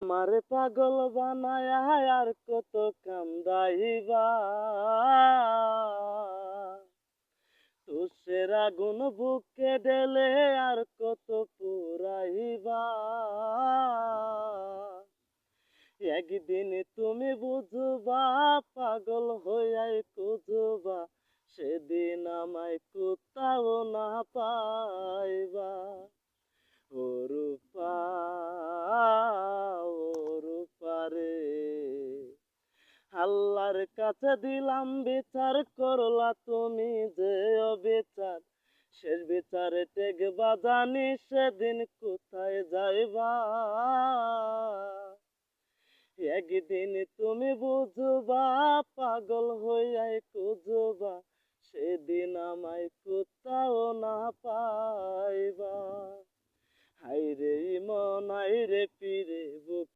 মারে পাগল বানায় আর কত কান্দাইবা, তুষের আগুন বুকে ঢেলে আর কত পুরাইবা। একদিন তুমি বুঝবা, পাগল হইয়াই খুঁজবা, সেদিন আমায় কোথাও না পাইবা। ও রূপা, ও রূপা রে, আল্লাহর কাছে দিলাম বিচার, করলা তুমি যে অবিচার। শেষ বিচারে টেকবা জানি, সেদিন কোথায় যাইবা। একদিন তুমি বুঝবা, পাগল হইয়াই খুঁজবা, সেদিন আমায় কোথাও না পাইবা। হাইরে মন, হাইরে পিরে বুক